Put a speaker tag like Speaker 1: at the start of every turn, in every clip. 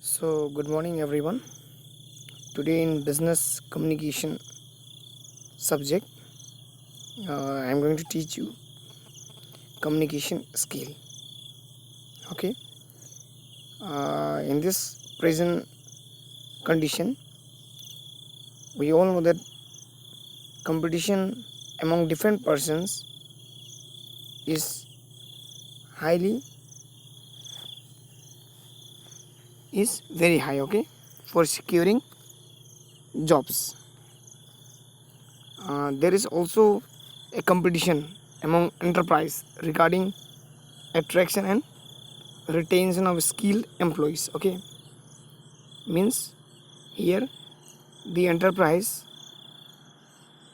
Speaker 1: So, good morning everyone. Today in business communication subject, I am going to teach you communication skill. Okay. In this present condition, we all know that competition among different persons is highly is very high. Okay, for securing jobs. There is also a competition among enterprise regarding attraction and retention of skilled employees. Okay, means here the enterprise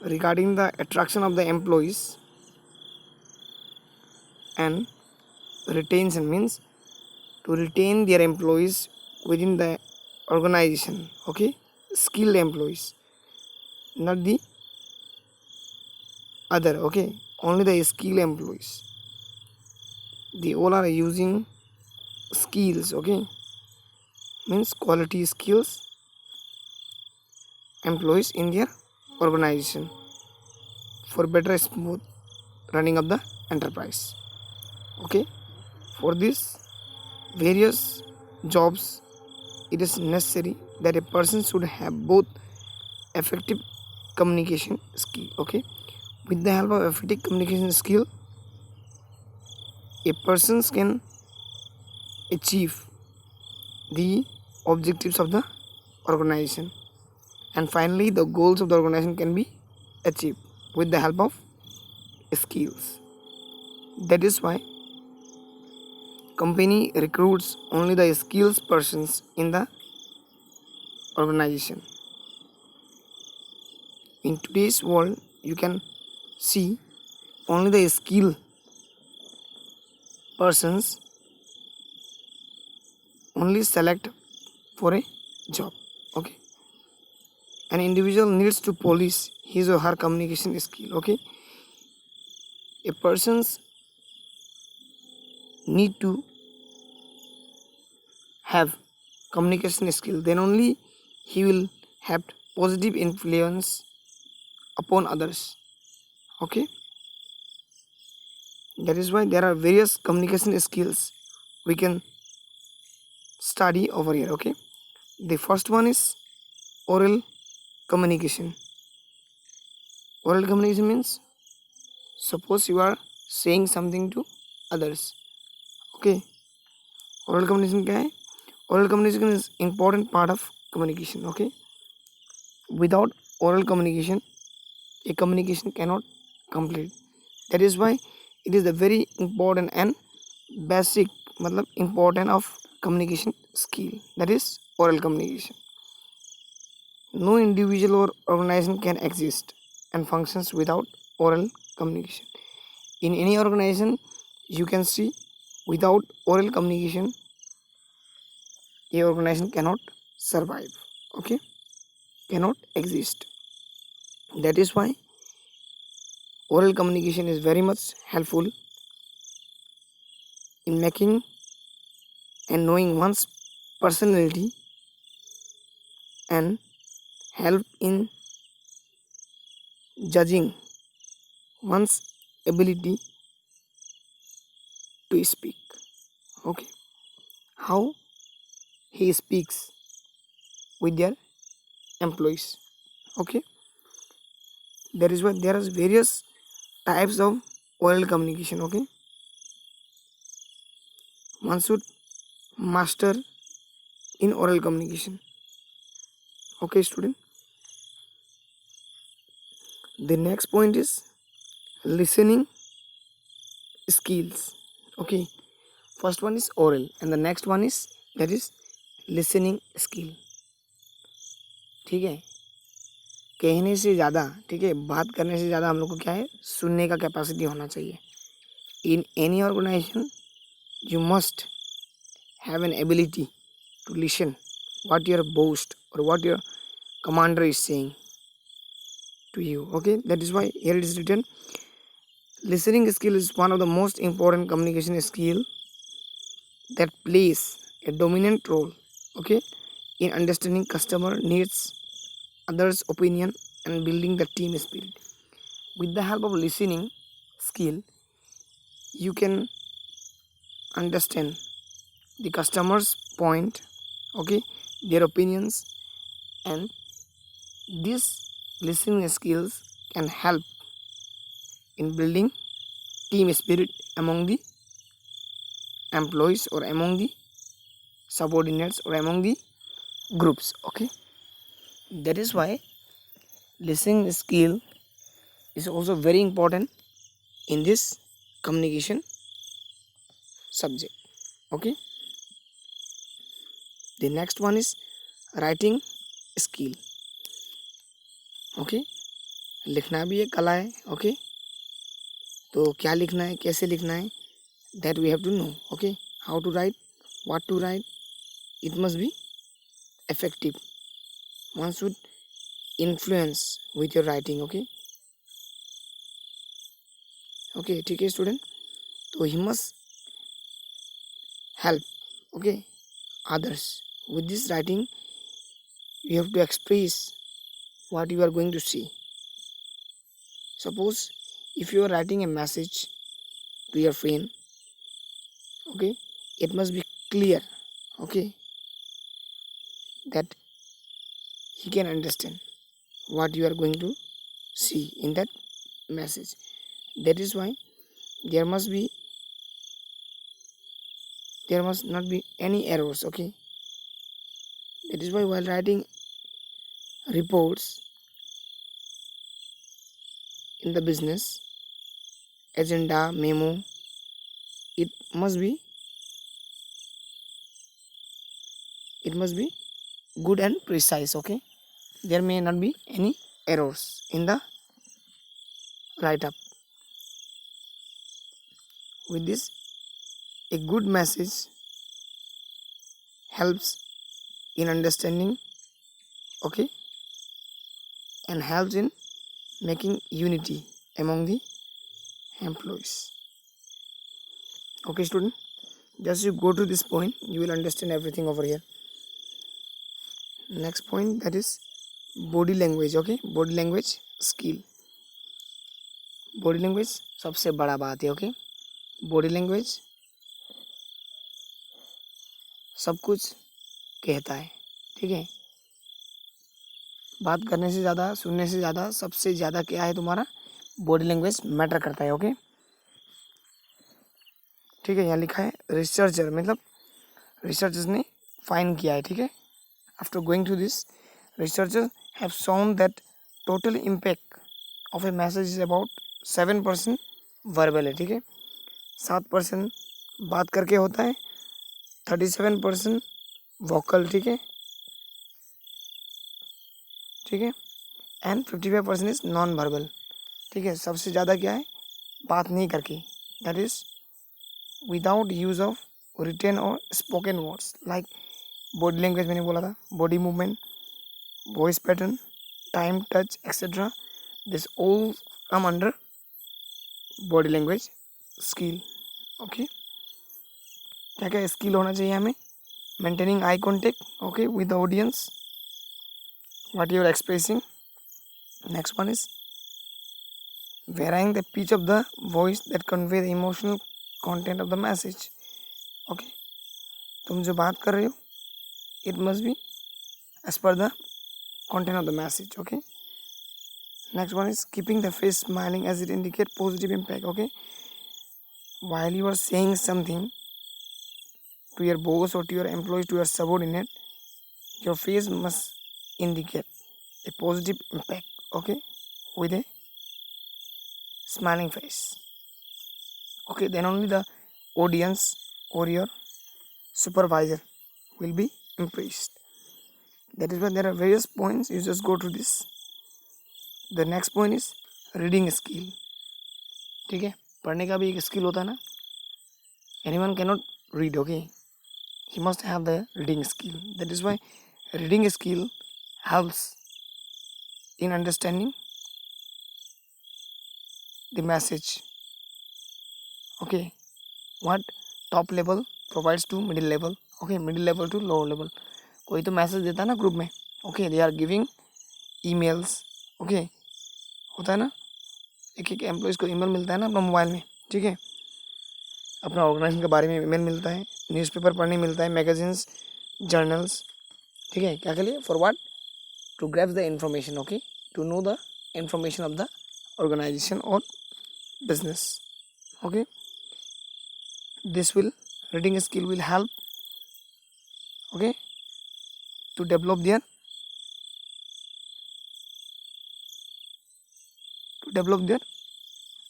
Speaker 1: regarding the attraction of the employees and retention means to retain their employees within the organization. Okay, skilled employees, not the other. Okay, only the skilled employees, they all are using skills. Okay, means quality skills employees in their organization for better smooth running of the enterprise. Okay, for this various jobs it is necessary that a person should have both effective communication skill. Okay, with the help of effective communication skill a person can achieve the objectives of the organization, and finally the goals of the organization can be achieved with the help of skills. That is why company recruits only the skills persons in the organization. In today's world you can see only the skill persons only select for a job. Okay, an individual needs to polish his or her communication skill. Okay, a person's need to have communication skill, then only he will have positive influence upon others. Okay, that is why there are various communication skills we can study over here. Okay, the first one is oral communication. Oral communication means suppose you are saying something to others. Okay, oral communication क्या है? Oral communication is important part of communication. Okay, without oral communication a communication cannot complete. That is why it is the very important and basic मतलब important of communication skill, that is oral communication. No individual or organization can exist and functions without oral communication. In any organization you can see without oral communication a organization cannot survive. Okay, cannot exist. That is why oral communication is very much helpful in making and knowing one's personality and help in judging one's ability to speak. Okay, how he speaks with their employees. Okay, that is why there are various types of oral communication. Okay, one should master in oral communication. Okay, student, the next point is listening skills. Okay, first one is oral and the next one is that is listening skill. ठीक है, कहने से ज़्यादा, ठीक है, बात करने से ज़्यादा हम लोग को क्या है, सुनने का कैपेसिटी होना चाहिए. In any organisation you must have an ability to listen what your boss or what your commander is saying to you. Okay, that is why here it is written listening skill is one of the most important communication skill that plays a dominant role okay, in understanding customer needs, others' opinion, and building the team spirit. With the help of listening skill, you can understand the customer's point, okay, their opinions, and these listening skills can help in building team spirit among the employees or among the subordinates or among the groups, okay. That is why listening skill is also very important in this communication subject, okay. The next one is writing skill, okay. लिखना भी एक कला है, okay. तो क्या लिखना है, कैसे लिखना है, that we have to know, okay. How to write, what to write, it must be effective. One should influence with your writing, okay. Okay, ठीक है स्टूडेंट. तो he must help, okay, others. With this writing, you have to express what you are going to see. Suppose if you are writing a message to your friend, okay, it must be clear, okay, that he can understand what you are going to see in that message. That is why there must not be any errors, okay. That is why while writing reports in the business agenda memo, it must be good and precise, okay. There may not be any errors in the write up. With this, a good message helps in understanding, okay, and helps in making unity among the employees, okay student. Just you go to this point, you will understand everything over here. Next point, that is body language, okay. Body language skill. Body language सबसे बड़ा बात है, okay. Body language सब कुछ कहता है, ठीक है. बात करने से ज़्यादा, सुनने से ज़्यादा, सबसे ज़्यादा क्या है, तुम्हारा बॉडी लैंग्वेज मैटर करता है, ओके. ठीक है, यहाँ लिखा है रिसर्चर, मतलब रिसर्चर्स ने फाइंड किया है, ठीक है. After going to this, researcher have shown that total impact of a message is about 7% verbal है, ठीक है. 7% बात करके होता है, 37% वोकल, ठीक है, ठीक है, एंड 55% इज नॉन वर्बल, ठीक है. सबसे ज़्यादा क्या है, बात नहीं करके, that is without use of written और spoken words. Like body language मैंने बोला था, body movement, voice pattern, time, touch etcetera, this all come under body language skill, okay. क्या क्या स्किल होना चाहिए हमें, maintaining eye contact, okay, with the audience, what you are expressing. Next one is varying the pitch of the voice that convey the emotional content of the message, okay. तुम जो बात कर रहे हो, it must be as per the content of the message, okay. Next one is keeping the face smiling as it indicate positive impact, okay. While you are saying something to your boss or to your employees, to your subordinate, your face must indicate a positive impact, okay, with a smiling face, okay. Then only the audience or your supervisor will be impressed. That is why there are various points, you just go to this. The next point is reading skill, ठीक है. पढ़ने का भी एक skill होता है ना. Anyone cannot read, okay. He must have the reading skill. That is why reading skill helps in understanding the message, okay. What top level provides to middle level, okay, middle level to lower level. कोई तो message देता है ना group में, okay, they are giving emails, okay, होता है ना, एक एक एम्प्लॉयज़ को ईमेल मिलता है ना अपना मोबाइल में, ठीक है, अपना ऑर्गेनाइजेशन के बारे में ईमेल मिलता है, न्यूज़पेपर पढ़ने मिलता है, मैगजीन्स, जर्नल्स, ठीक है, क्या के लिए, for what, to grab the information, okay, to know the information of the organisation और business, okay, this will, reading skill will help, okay, to develop their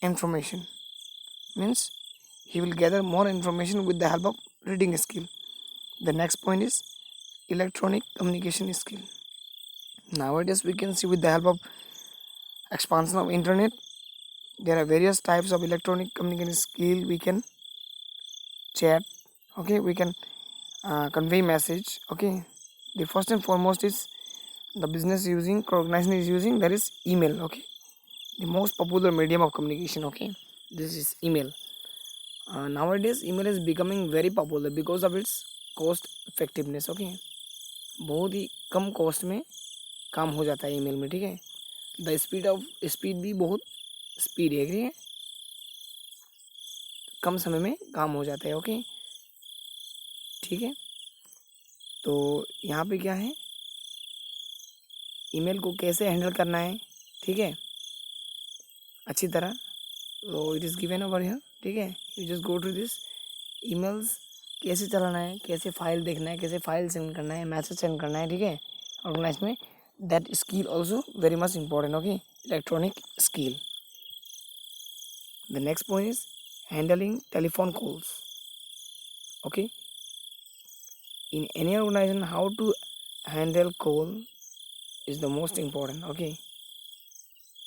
Speaker 1: information, means he will gather more information with the help of reading skill. The next point is electronic communication skill. Nowadays we can see with the help of expansion of internet, there are various types of electronic communication skill. We can chat, okay, we can convey message, okay. The first and foremost is the business using, organization is using, that is email, okay, the most popular medium of communication, okay, this is email. Nowadays email is becoming very popular because of its cost effectiveness, okay, बहुत ही कम cost में काम हो जाता है email में, ठीक है, the speed भी बहुत स्पीड है, ठीक है, कम समय में काम हो जाता है, ओके, ठीक है। तो यहाँ पे क्या है, ईमेल को कैसे हैंडल करना है, ठीक है, अच्छी तरह, तो it is given over here, ठीक है, you just go to this emails, कैसे चलाना है, कैसे फाइल देखना है, कैसे फाइल सेंड करना है, मैसेज सेंड करना है, ठीक है, ऑर्गेनाइज में, that skill also very much important, okay, electronic skill. The next point is handling telephone calls, okay, in any organization how to handle call is the most important, okay,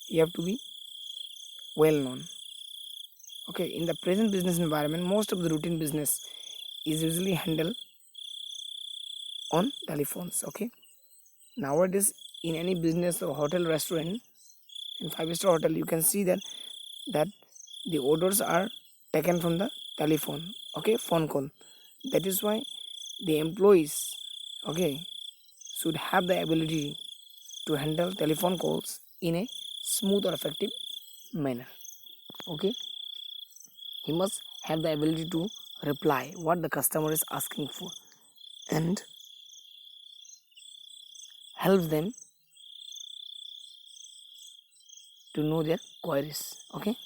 Speaker 1: you have to be well known, okay. In the present business environment, most of the routine business is usually handled on telephones, okay. Nowadays in any business or hotel, restaurant, in 5-star hotel, you can see that the orders are taken from the telephone, okay, phone call. That is why the employees, okay, should have the ability to handle telephone calls in a smooth or effective manner, okay. He must have the ability to reply what the customer is asking for and help them to know their queries, okay.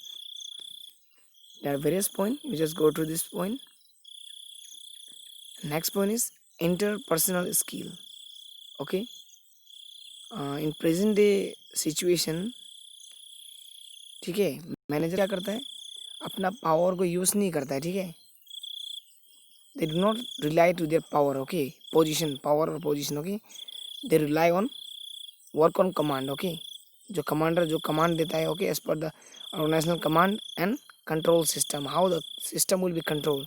Speaker 1: There are various points, you just go to this point. Next point is interpersonal skill, okay. In present day situation, ठीक है, manager क्या करता है, अपना power को use नहीं करता है, ठीक है, they do not rely to their power, okay, position, power और position, okay, they rely on work on command, okay, जो कमांडर जो कमांड देता है, okay, as per the organisational command and control system, how the system will be control,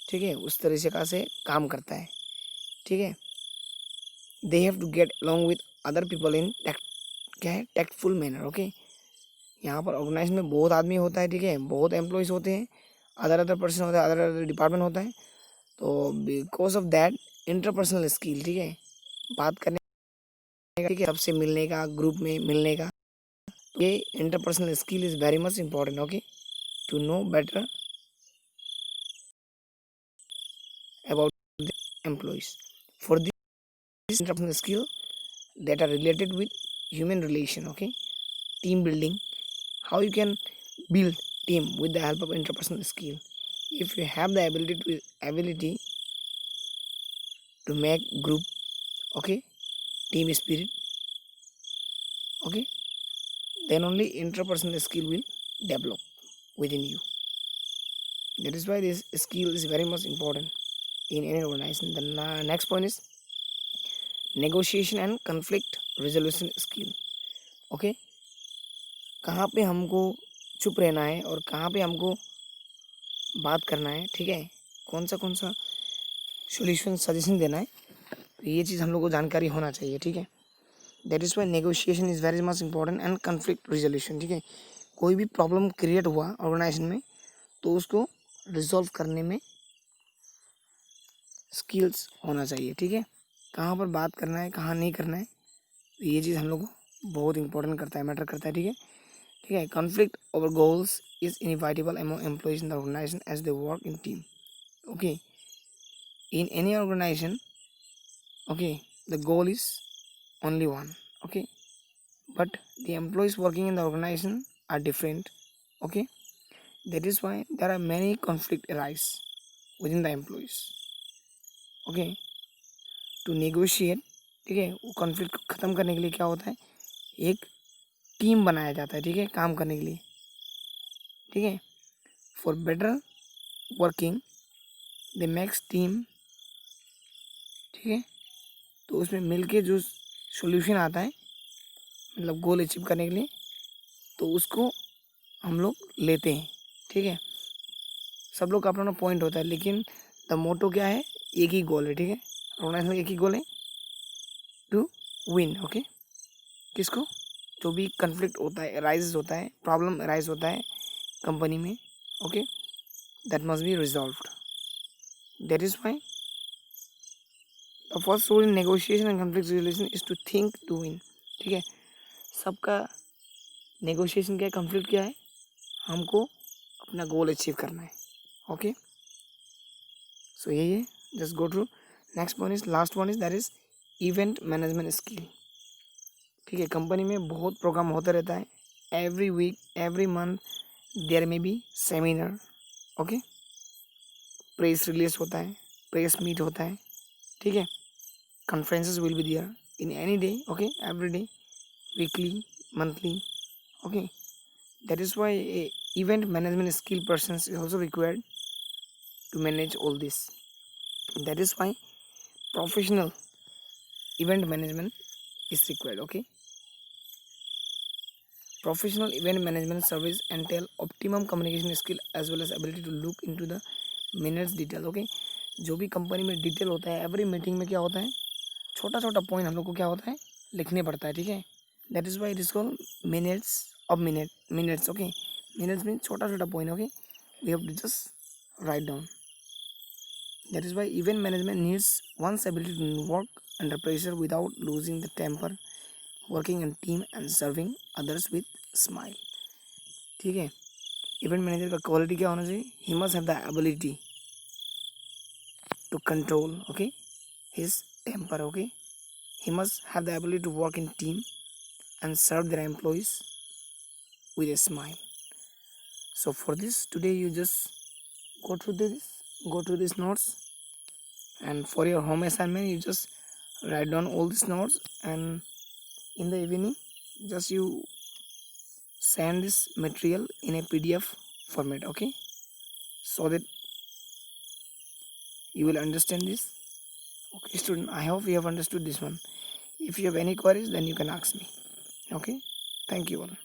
Speaker 1: ठीक है, उस तरीके से काम करता है, ठीक है। They have to get along with other people in क्या है, टैक्टफुल मैनर, ओके। यहाँ पर ऑर्गेनाइज में बहुत आदमी होता है, ठीक है, बहुत एम्प्लॉयज़ होते हैं, अदर पर्सन होता है, अदर डिपार्टमेंट होता है, तो because of that interpersonal skill, ठीक है, बात करने का, ठीक है, सबसे मिलने का, ग्रुप में मिलने का, ये interpersonal skill is very much important, okay, to know better about the employees. For this interpersonal skill that are related with human relation, okay, team building, how you can build team with the help of interpersonal skill. If you have the ability to make group, okay, team spirit, okay, then only interpersonal skill will develop within you. That is why this skill is very much important in any organization. The next point is negotiation and conflict resolution skill, okay, कहाँ पे हमको चुप रहना है और कहाँ पे हमको बात करना है, ठीक है, कौन सा सॉल्यूशन सजेशन देना है, तो ये चीज़ हम लोग को जानकारी होना चाहिए, ठीक है। That is why negotiation is very much important and conflict resolution, ठीक है, कोई भी प्रॉब्लम क्रिएट हुआ ऑर्गेनाइजेशन में तो उसको रिजॉल्व करने में स्किल्स होना चाहिए, ठीक है। कहाँ पर बात करना है, कहाँ नहीं करना है, तो ये चीज़ हम लोग को बहुत इंपॉर्टेंट करता है, मैटर करता है, ठीक है। Conflict over goals is inevitable among employees in the organisation as they work in team, okay. In any organisation, okay, the goal is only one, okay, but the employees working in the organization are different, okay. That is why there are many conflict arise within the employees, okay. To negotiate, ठीक है, वो conflict को ख़त्म करने के लिए क्या होता है, एक टीम बनाया जाता है, ठीक है, काम करने के लिए, ठीक है। For better working the max team, ठीक है। तो उसमें मिलके जो सॉल्यूशन आता है, मतलब गोल अचीव करने के लिए, तो उसको हम लोग लेते हैं, ठीक है। सब लोग का अपना अपना पॉइंट होता है, लेकिन द मोटो क्या है, एक ही गोल है, ठीक है। ऑर्गेनाइजेशन का एक ही गोल है, टू विन, ओके। किसको, जो भी कन्फ्लिक्ट होता है, राइज होता है, प्रॉब्लम राइज होता है कंपनी में, okay, that must be resolved. That is why the first rule in negotiation and conflict resolution is to think to win, ठीक है। सबका नेगोशिएशन क्या है, कन्फ्लिक्ट क्या है, हमको अपना गोल अचीव करना है, ओके। सो यही है, just go through. Next point is, last one is, that is event management skill, ठीक है। कंपनी में बहुत प्रोग्राम होता रहता है, every week, every month there may be seminar, okay. Press release होता है, प्रेस मीट होता है, ठीक है। Conferences will be there in any day, okay, every day, weekly, monthly, okay. That is why a event management skill person is also required to manage all this. That is why professional event management is required, okay. Professional event management service entail optimum communication skill as well as ability to look into the minutes detail, okay. जो भी company में detail होता है, every meeting में क्या होता है, छोटा छोटा पॉइंट हम लोग को क्या होता है, लिखने पड़ता है, ठीक है। That is why it is called minutes of minutes, okay. Minutes mean छोटा छोटा point, okay, we have to just write down. That is why event management needs one's ability to work under pressure without losing the temper, working in team and serving others with smile, ठीक है। Event manager का quality क्या होना चाहिए, he must have the ability to control, okay, his temper, okay. He must have the ability to work in team and serve their employees with a smile. So for this today you just go through these notes, and for your home assignment you just write down all these notes, and in the evening just you send this material in a PDF format, okay, so that you will understand this, okay student. I hope you have understood this one. If you have any queries then you can ask me, okay. Thank you all.